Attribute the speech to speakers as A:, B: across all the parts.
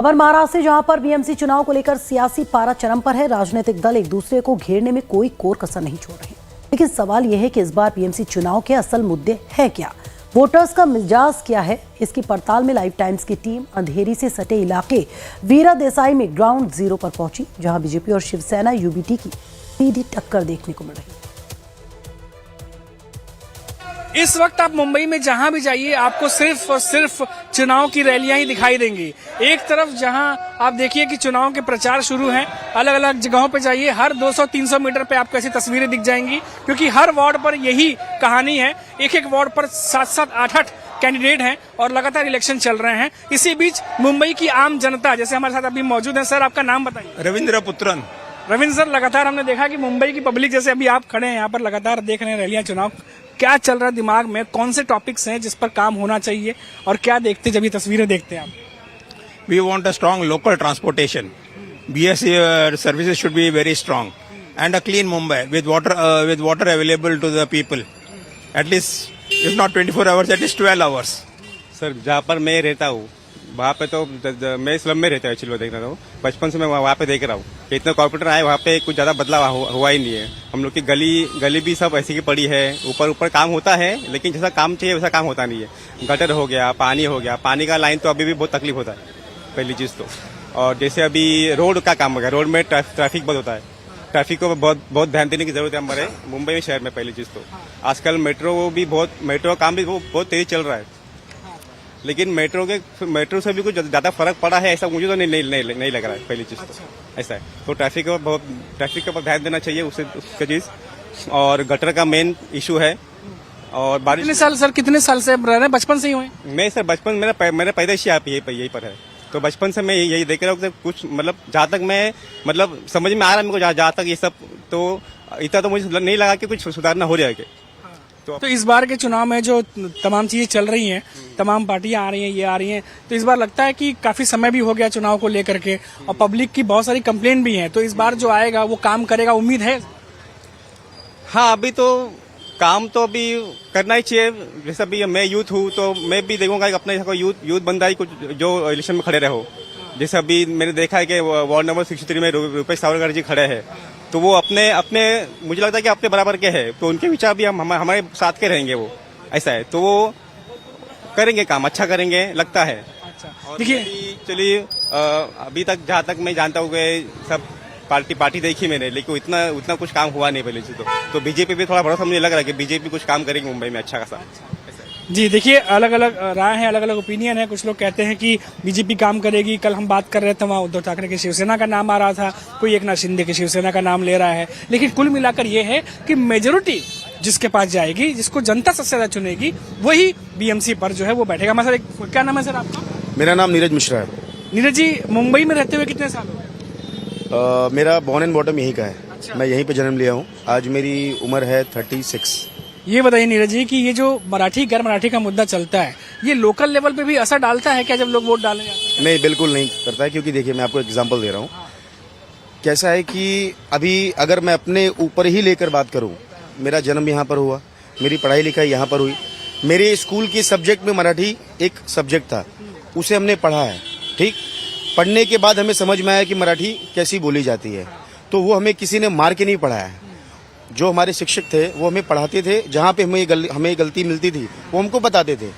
A: खबर महाराष्ट्र से, जहां पर बीएमसी चुनाव को लेकर सियासी पारा चरम पर है। राजनीतिक दल एक दूसरे को घेरने में कोई कोर कसर नहीं छोड़ रहे, लेकिन सवाल यह है कि इस बार बीएमसी चुनाव के असल मुद्दे है क्या, वोटर्स का मिजाज क्या है। इसकी पड़ताल में लाइव टाइम्स की टीम अंधेरी से सटे इलाके वीरा देसाई में ग्राउंड जीरो पर पहुंची, जहां बीजेपी और शिवसेना यूबीटी की सीधी टक्कर देखने को मिल रही है।
B: इस वक्त आप मुंबई में जहां भी जाइए आपको सिर्फ और सिर्फ चुनाव की रैलियां ही दिखाई देंगी। एक तरफ जहां आप देखिए कि चुनाव के प्रचार शुरू हैं, अलग अलग जगहों पे जाइए, हर 200-300 मीटर पे आपको ऐसी तस्वीरें दिख जाएंगी, क्योंकि हर वार्ड पर यही कहानी है। एक एक वार्ड पर 7-7, 8-8 कैंडिडेट हैं और लगातार इलेक्शन चल रहे हैं। इसी बीच मुंबई की आम जनता जैसे हमारे साथ अभी मौजूद है। सर, आपका नाम बताइए।
C: रविंद्र पुत्रन।
B: रविंद्र सर, लगातार हमने देखा कि मुंबई की पब्लिक जैसे अभी आप खड़े हैं यहाँ पर, लगातार देख रहे हैं रैलियां, चुनाव, क्या चल रहा है दिमाग में, कौन से टॉपिक्स हैं जिस पर काम होना चाहिए और क्या देखते जब ये तस्वीरें देखते हैं आप?
C: We want a strong local transportation. BSC services should be very strong and a clean Mumbai with water available to the people. At least, if not 24 hours, at least 12 hours.
D: Sir, जहाँ पर मैं रहता हूँ वहाँ पे तो मैं slum में रहता हूँ, एक्चुअली देख रहा हूँ। बचपन से मैं वहाँ पे देख रहा हूँ कि इतना कॉर्पोरेटर आए, वहाँ पे कुछ ज्यादा बदलाव हुआ ही नहीं है। हम लोग की गली भी सब ऐसी की पड़ी है, ऊपर काम होता है लेकिन जैसा काम चाहिए वैसा काम होता नहीं है। गटर हो गया, पानी हो गया, पानी का लाइन तो अभी भी बहुत तकलीफ होता है, पहली चीज तो। और जैसे अभी रोड का काम हो गया, रोड में ट्रैफिक बहुत होता है, ट्रैफिक को बहुत ध्यान देने की जरूरत है हमारे मुंबई में शहर में। पहली चीज तो आजकल मेट्रो काम भी बहुत तेज चल रहा है, लेकिन मेट्रो से भी कुछ ज्यादा फर्क पड़ा है ऐसा मुझे तो नहीं लग रहा है। पहली चीज तो ऐसा है, तो ट्रैफिक के ऊपर ध्यान देना चाहिए उसका चीज। और गटर का मेन इशू है। और बारिश
B: कितने साल से रह रहे हैं? बचपन से ही हुए?
D: मैं सर बचपन मेरा पैदाइश यही पर है, तो बचपन से मैं यही देख रहा हूँ। कुछ जहाँ तक मैं समझ में आ रहा है मेरे को, जहाँ तक ये सब, तो इतना तो मुझे नहीं लगा कि कुछ सुधारना हो जाएगा।
B: तो इस बार के चुनाव में जो तमाम चीजें चल रही हैं, तमाम पार्टियां आ रही हैं, ये आ रही हैं, तो इस बार लगता है कि काफी समय भी हो गया चुनाव को लेकर के और पब्लिक की बहुत सारी कंप्लेंट भी हैं, तो इस बार जो आएगा वो काम करेगा, उम्मीद है?
D: हाँ, अभी तो काम तो अभी करना ही चाहिए। जैसे अभी मैं यूथ हूँ तो मैं भी देखूंगा कि अपने यूथ बंदा ही कुछ जो इलेक्शन में खड़े रहो। जैसे अभी मैंने देखा है कि वार्ड नंबर 63 में रूपेश सावरकर जी खड़े हैं, तो वो अपने मुझे लगता है कि अपने बराबर के हैं, तो उनके विचार भी हमारे साथ के रहेंगे। वो ऐसा है, तो वो करेंगे, काम अच्छा करेंगे लगता है।
B: अच्छा, देखिए,
D: चलिए अभी तक जहाँ तक मैं जानता हूँ कि सब पार्टी देखी मैंने, लेकिन उतना कुछ काम हुआ नहीं पहले से। तो बीजेपी पे थोड़ा भरोसा मुझे लग रहा है कि बीजेपी कुछ काम करेगी मुंबई में अच्छा खासा।
B: जी देखिए, अलग अलग राय है, अलग अलग ओपिनियन है। कुछ लोग कहते हैं कि बीजेपी काम करेगी। कल हम बात कर रहे थे, वहाँ उद्धव ठाकरे की शिवसेना का नाम आ रहा था, कोई एकनाथ शिंदे की शिवसेना का नाम ले रहा है, लेकिन कुल मिलाकर ये है कि मेजोरिटी जिसके पास जाएगी, जिसको जनता सबसे ज्यादा चुनेगी, वही बीएमसी पर जो है वो बैठेगा। हमारा सर, क्या नाम है सर आपका?
E: मेरा नाम नीरज मिश्रा है।
B: नीरज जी, मुंबई में रहते हुए कितने साल हो गए?
E: मेरा बॉर्न एंड बॉटम यहीं का है। अच्छा। मैं यहीं पे जन्म लिया हूँ। आज मेरी उम्र है 36।
B: ये बताइए नीरज जी कि ये जो गैर मराठी का मुद्दा चलता है, ये लोकल लेवल पे भी असर डालता है क्या जब लोग वोट डालने जाते हैं?
E: नहीं, बिल्कुल नहीं करता है, क्योंकि देखिए मैं आपको एग्जांपल दे रहा हूँ। कैसा है कि अभी अगर मैं अपने ऊपर ही लेकर बात करूँ, मेरा जन्म यहाँ पर हुआ, मेरी पढ़ाई लिखाई यहाँ पर हुई, मेरे स्कूल के सब्जेक्ट में मराठी एक सब्जेक्ट था, उसे हमने पढ़ा है। ठीक, पढ़ने के बाद हमें समझ में आया कि मराठी कैसी बोली जाती है, तो वो हमें किसी ने मार के नहीं पढ़ाया है। जो हमारे शिक्षक थे वो हमें पढ़ाते थे, जहाँ पे हमें गलती मिलती थी वो हमको बताते थे।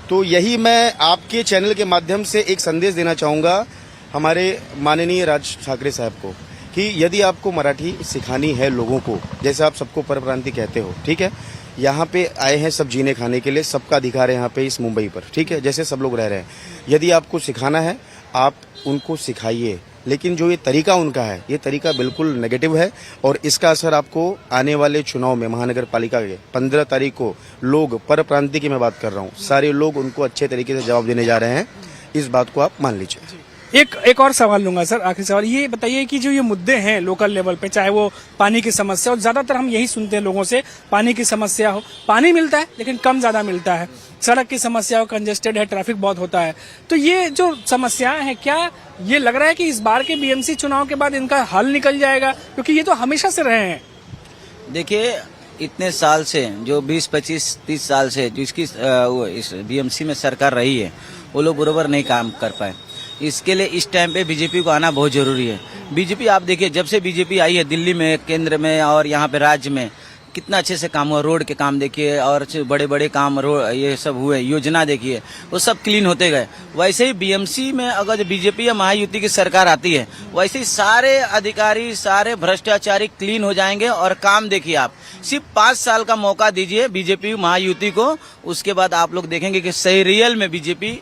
E: तो यही मैं आपके चैनल के माध्यम से एक संदेश देना चाहूँगा हमारे माननीय राज ठाकरे साहब को, कि यदि आपको मराठी सिखानी है लोगों को, जैसे आप सबको परप्रांतीय कहते हो, ठीक है, यहाँ पे आए हैं सब जीने खाने के लिए, सबका अधिकार है यहाँ पे इस मुंबई पर, ठीक है, जैसे सब लोग रह रहे हैं। यदि आपको सिखाना है आप उनको सिखाइए, लेकिन जो ये तरीका उनका है, ये तरीका बिल्कुल नेगेटिव है और इसका असर आपको आने वाले चुनाव में, महानगर पालिका के 15 तारीख को लोग, परप्रांतीय की मैं बात कर रहा हूँ, सारे लोग उनको अच्छे तरीके से जवाब देने जा रहे हैं। इस बात को आप मान लीजिए।
B: एक और सवाल लूंगा सर, आखिरी सवाल। ये बताइए कि जो ये मुद्दे हैं लोकल लेवल पे, चाहे वो पानी की समस्या, और ज्यादातर हम यही सुनते हैं लोगों से, पानी की समस्या हो, पानी मिलता है लेकिन कम ज्यादा मिलता है, सड़क की समस्या हो, कंजेस्टेड है, ट्रैफिक बहुत होता है, तो ये जो समस्याएं हैं, क्या ये लग रहा है कि इस बार के बीएमसी चुनाव के बाद इनका हल निकल जाएगा? क्योंकि ये तो हमेशा से रहे हैं।
F: देखिए, इतने साल से जो 20, 25, 30 साल से जिसकी इस बीएमसी में सरकार रही है, वो लोग बराबर नहीं काम कर पाए। इसके लिए इस टाइम पे बीजेपी को आना बहुत जरूरी है। बीजेपी आप देखिए, जब से बीजेपी आई है दिल्ली में, केंद्र में और यहाँ पे राज्य में, कितना अच्छे से काम हुआ। रोड के काम देखिए और बड़े बड़े काम ये सब हुए, योजना देखिए, वो सब क्लीन होते गए। वैसे ही बीएमसी में अगर बीजेपी या महायुति की सरकार आती है, वैसे ही सारे अधिकारी, सारे भ्रष्टाचारी क्लीन हो जाएंगे। और काम देखिए, आप सिर्फ 5 साल का मौका दीजिए बीजेपी महायुति को, उसके बाद आप लोग देखेंगे कि सही रियल में बीजेपी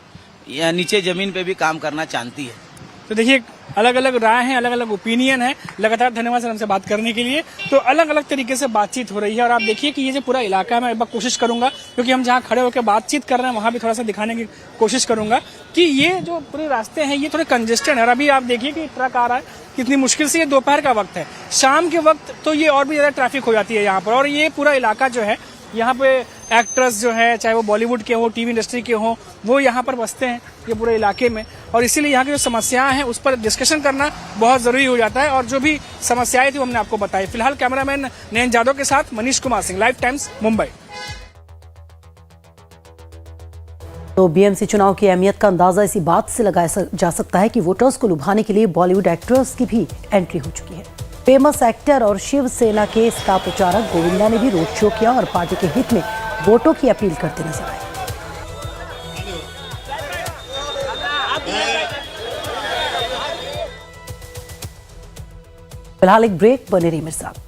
F: या नीचे जमीन पे भी काम करना चाहती है।
B: तो देखिए, अलग अलग राय हैं, अलग अलग ओपिनियन है। लगातार धन्यवाद सर हमसे बात करने के लिए। तो अलग अलग तरीके से बातचीत हो रही है और आप देखिए कि ये जो पूरा इलाका है, मैं एक बार कोशिश करूंगा, क्योंकि हम जहाँ खड़े होकर बातचीत कर रहे हैं वहां भी थोड़ा सा दिखाने की कोशिश करूंगा कि ये जो पूरे रास्ते हैं ये थोड़े कंजेस्टेड है। और अभी आप देखिए कि ट्रक आ रहा है, कितनी मुश्किल से, ये दोपहर का वक्त है। शाम के वक्त तो ये और भी ज्यादा ट्रैफिक हो जाती है यहाँ पर। और ये पूरा इलाका जो है, यहाँ पे एक्टर्स जो है, चाहे वो बॉलीवुड के हो, टीवी इंडस्ट्री के हो, वो यहाँ पर बसते हैं ये पूरे इलाके में। और इसीलिए यहाँ की जो समस्याएं हैं उस पर डिस्कशन करना बहुत जरूरी हो जाता है। और जो भी समस्याएं थी वो हमने आपको बताई। फिलहाल कैमरामैन नयन जादव के साथ मनीष कुमार सिंह, लाइव टाइम्स, मुंबई।
A: तो बीएमसी चुनाव की अहमियत का अंदाजा इसी बात से लगाया जा सकता है कि वोटर्स को लुभाने के लिए बॉलीवुड एक्टर्स की भी एंट्री हो चुकी है। फेमस एक्टर और शिवसेना के स्टार प्रचारक गोविंदा ने भी रोड शो किया और पार्टी के हित में वोटों की अपील करते नजर आए। फिलहाल एक ब्रेक, बने रहिए मेरे साथ।